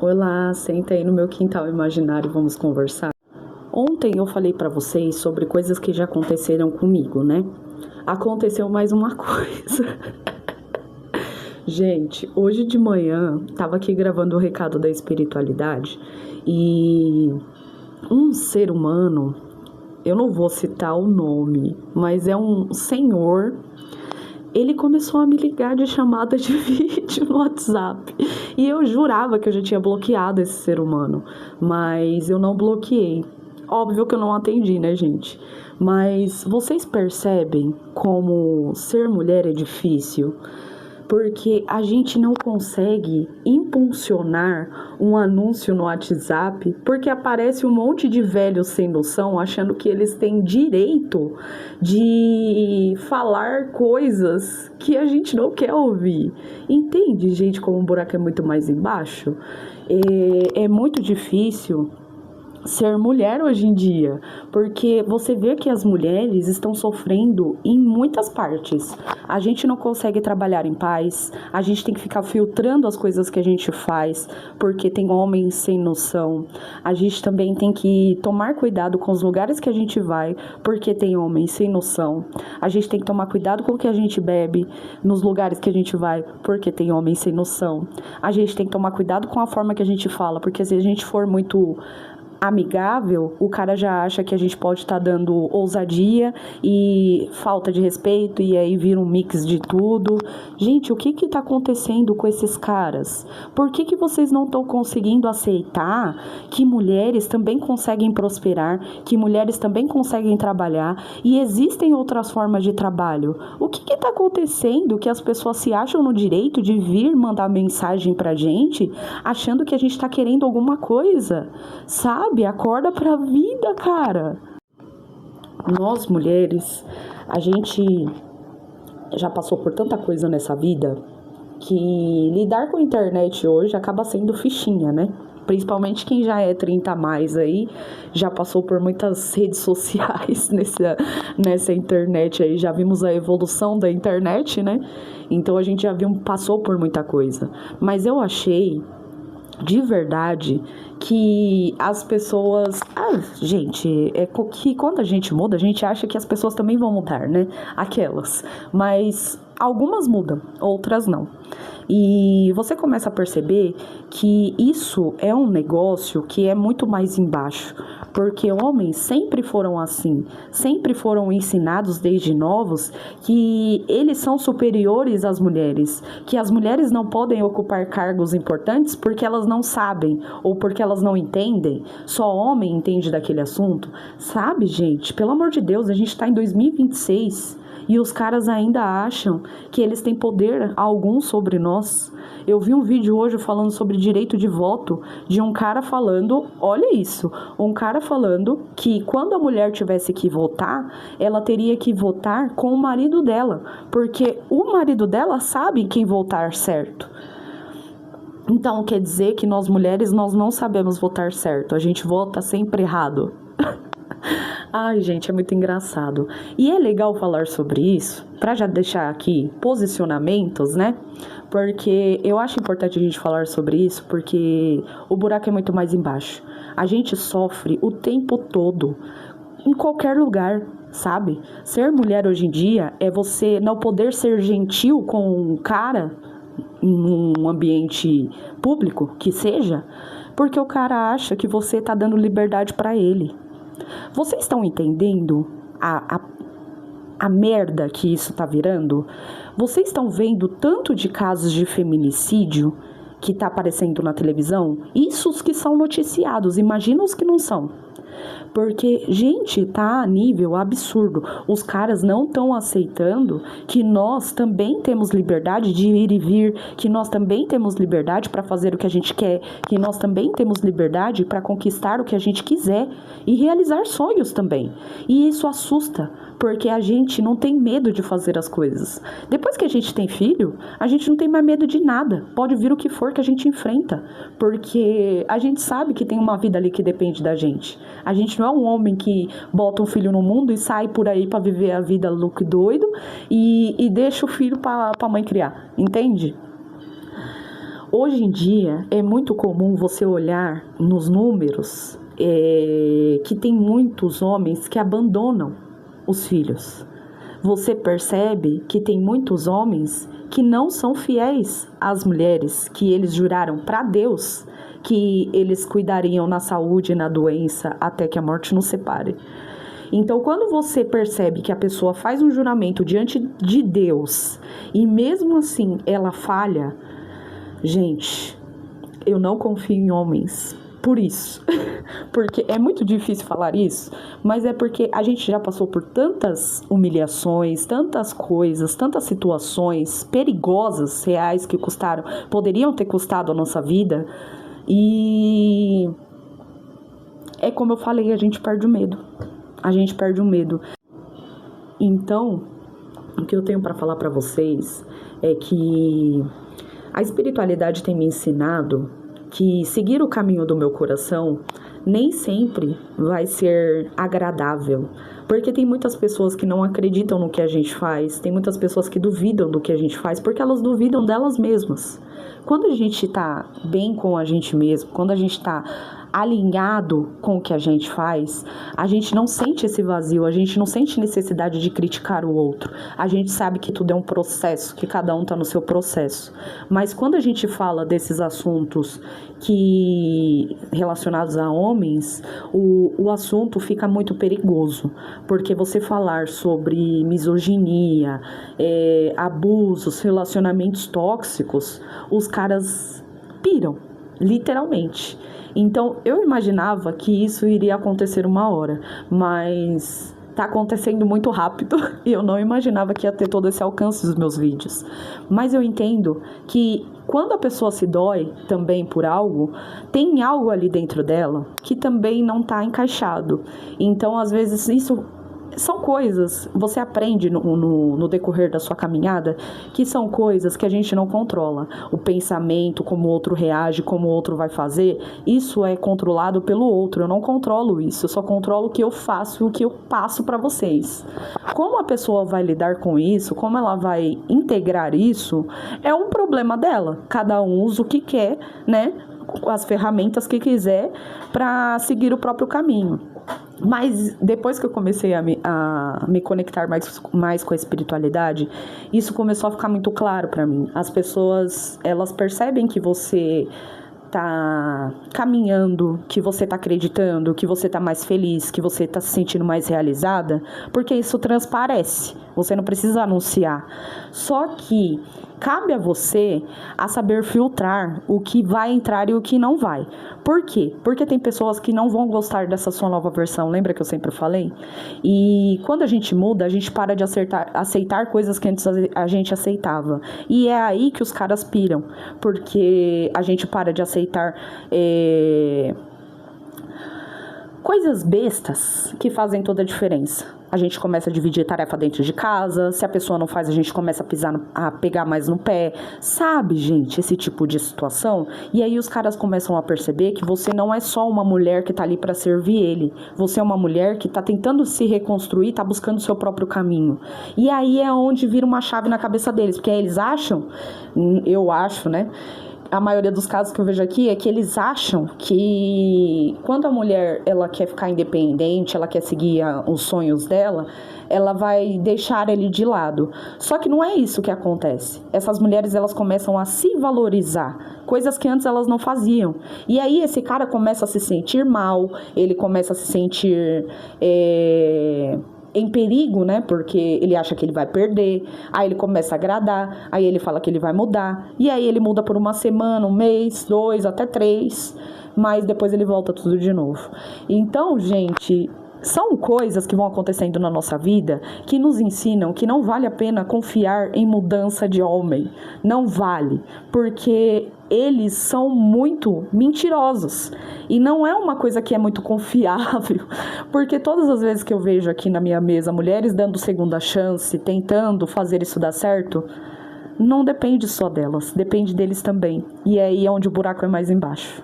Olá, senta aí no meu quintal imaginário e vamos conversar. Ontem eu falei pra vocês sobre coisas que já aconteceram comigo, né? Aconteceu mais uma coisa. Gente, hoje de manhã tava aqui gravando o recado da espiritualidade e um ser humano, eu não vou citar o nome, mas é um senhor. Ele começou a me ligar de chamada de vídeo no WhatsApp. E eu jurava que eu já tinha bloqueado esse ser humano. Mas eu não bloqueei. Óbvio que eu não atendi, né, gente? Mas vocês percebem como ser mulher é difícil? Porque a gente não consegue impulsionar um anúncio no WhatsApp, porque aparece um monte de velhos sem noção, achando que eles têm direito de falar coisas que a gente não quer ouvir. Entende, gente, como o buraco é muito mais embaixo? É muito difícil ser mulher hoje em dia, porque você vê que as mulheres estão sofrendo em muitas partes. A gente não consegue trabalhar em paz, a gente tem que ficar filtrando as coisas que a gente faz, porque tem homens sem noção. A gente também tem que tomar cuidado com os lugares que a gente vai, porque tem homens sem noção. A gente tem que tomar cuidado com o que a gente bebe nos lugares que a gente vai, porque tem homens sem noção. A gente tem que tomar cuidado com a forma que a gente fala, porque se a gente for muito amigável, o cara já acha que a gente pode estar dando ousadia e falta de respeito, e aí vira um mix de tudo. Gente, o que tá acontecendo com esses caras? Por que vocês não estão conseguindo aceitar que mulheres também conseguem prosperar, que mulheres também conseguem trabalhar e existem outras formas de trabalho? O que tá acontecendo que as pessoas se acham no direito de vir mandar mensagem pra gente achando que a gente tá querendo alguma coisa? Sabe? Acorda pra vida, cara. Nós, mulheres, a gente já passou por tanta coisa nessa vida que lidar com a internet hoje acaba sendo fichinha, né? Principalmente quem já é 30 a mais aí, já passou por muitas redes sociais nessa internet aí, já vimos a evolução da internet, né? Então a gente já passou por muita coisa. Mas eu achei de verdade que as pessoas... gente, é que quando a gente muda, a gente acha que as pessoas também vão mudar, né? Aquelas. Mas algumas mudam, outras não. E você começa a perceber que isso é um negócio que é muito mais embaixo, porque homens sempre foram assim, sempre foram ensinados desde novos que eles são superiores às mulheres, que as mulheres não podem ocupar cargos importantes porque elas não sabem ou porque elas não entendem, só homem entende daquele assunto. Sabe, gente, pelo amor de Deus, a gente tá em 2026 e os caras ainda acham que eles têm poder algum sobre nós. Eu vi um vídeo hoje falando sobre direito de voto, de um cara falando, olha isso, um cara falando que quando a mulher tivesse que votar, ela teria que votar com o marido dela, porque o marido dela sabe quem votar certo. Então quer dizer que nós mulheres, nós não sabemos votar certo, a gente vota sempre errado. Ai, gente, é muito engraçado. E é legal falar sobre isso, para já deixar aqui posicionamentos, né? Porque eu acho importante a gente falar sobre isso, porque o buraco é muito mais embaixo. A gente sofre o tempo todo, em qualquer lugar, sabe? Ser mulher hoje em dia é você não poder ser gentil com um cara em um ambiente público, que seja, porque o cara acha que você tá dando liberdade para ele. Vocês estão entendendo a merda que isso tá virando? Vocês estão vendo tanto de casos de feminicídio que tá aparecendo na televisão? Isso os que são noticiados, imagina os que não são. Porque, gente, tá a nível absurdo. Os caras não estão aceitando que nós também temos liberdade de ir e vir, que nós também temos liberdade para fazer o que a gente quer, que nós também temos liberdade para conquistar o que a gente quiser e realizar sonhos também. E isso assusta, porque a gente não tem medo de fazer as coisas. Depois que a gente tem filho, a gente não tem mais medo de nada. Pode vir o que for que a gente enfrenta, porque a gente sabe que tem uma vida ali que depende da gente. A gente não é um homem que bota um filho no mundo e sai por aí pra viver a vida louco e doido e deixa o filho pra mãe criar, entende? Hoje em dia é muito comum você olhar nos números que tem muitos homens que abandonam os filhos. Você percebe que tem muitos homens que não são fiéis às mulheres, que eles juraram para Deus que eles cuidariam na saúde e na doença até que a morte nos separe. Então, quando você percebe que a pessoa faz um juramento diante de Deus e mesmo assim ela falha, gente, eu não confio em homens por isso. Porque é muito difícil falar isso, mas é porque a gente já passou por tantas humilhações, tantas coisas, tantas situações perigosas, reais, que poderiam ter custado a nossa vida. E é como eu falei, a gente perde o medo. A gente perde o medo. Então, o que eu tenho para falar para vocês é que a espiritualidade tem me ensinado que seguir o caminho do meu coração nem sempre vai ser agradável, porque tem muitas pessoas que não acreditam no que a gente faz, tem muitas pessoas que duvidam do que a gente faz, porque elas duvidam delas mesmas. Quando a gente tá bem com a gente mesmo, quando a gente tá alinhado com o que a gente faz, a gente não sente esse vazio, a gente não sente necessidade de criticar o outro. A gente sabe que tudo é um processo, que cada um tá no seu processo. Mas quando a gente fala desses assuntos relacionados a homens, o assunto fica muito perigoso, porque você falar sobre misoginia, abusos, relacionamentos tóxicos, os caras piram, literalmente. Então, eu imaginava que isso iria acontecer uma hora, mas tá acontecendo muito rápido e eu não imaginava que ia ter todo esse alcance dos meus vídeos. Mas eu entendo que quando a pessoa se dói também por algo, tem algo ali dentro dela que também não tá encaixado. Então, às vezes, isso são coisas, você aprende no decorrer da sua caminhada, que são coisas que a gente não controla. O pensamento, como o outro reage, como o outro vai fazer, isso é controlado pelo outro. Eu não controlo isso, eu só controlo o que eu faço e o que eu passo para vocês. Como a pessoa vai lidar com isso, como ela vai integrar isso, é um problema dela. Cada um usa o que quer, né? As ferramentas que quiser para seguir o próprio caminho. Mas depois que eu comecei a me conectar mais com a espiritualidade, isso começou a ficar muito claro para mim. As pessoas, elas percebem que você tá caminhando, que você tá acreditando, que você tá mais feliz, que você tá se sentindo mais realizada, porque isso transparece. Você não precisa anunciar. Só que cabe a você a saber filtrar o que vai entrar e o que não vai. Por quê? Porque tem pessoas que não vão gostar dessa sua nova versão. Lembra que eu sempre falei? E quando a gente muda, a gente para de aceitar coisas que antes a gente aceitava. E é aí que os caras piram. Porque a gente para de aceitar coisas bestas que fazem toda a diferença. A gente começa a dividir tarefa dentro de casa. Se a pessoa não faz, a gente começa a pegar mais no pé. Sabe, gente, esse tipo de situação? E aí os caras começam a perceber que você não é só uma mulher que tá ali pra servir ele. Você é uma mulher que tá tentando se reconstruir, tá buscando o seu próprio caminho. E aí é onde vira uma chave na cabeça deles. Porque aí eles acham, eu acho, né? A maioria dos casos que eu vejo aqui é que eles acham que quando a mulher ela quer ficar independente, ela quer seguir os sonhos dela, ela vai deixar ele de lado. Só que não é isso que acontece. Essas mulheres elas começam a se valorizar, coisas que antes elas não faziam. E aí esse cara começa a se sentir mal, ele começa a se sentir em perigo, né? Porque ele acha que ele vai perder. Aí ele começa a agradar. Aí ele fala que ele vai mudar. E aí ele muda por uma semana, um mês, 2, até 3. Mas depois ele volta tudo de novo. Então, gente, são coisas que vão acontecendo na nossa vida que nos ensinam que não vale a pena confiar em mudança de homem. Não vale. Porque eles são muito mentirosos. E não é uma coisa que é muito confiável. Porque todas as vezes que eu vejo aqui na minha mesa mulheres dando segunda chance, tentando fazer isso dar certo, não depende só delas, depende deles também. E é aí onde o buraco é mais embaixo.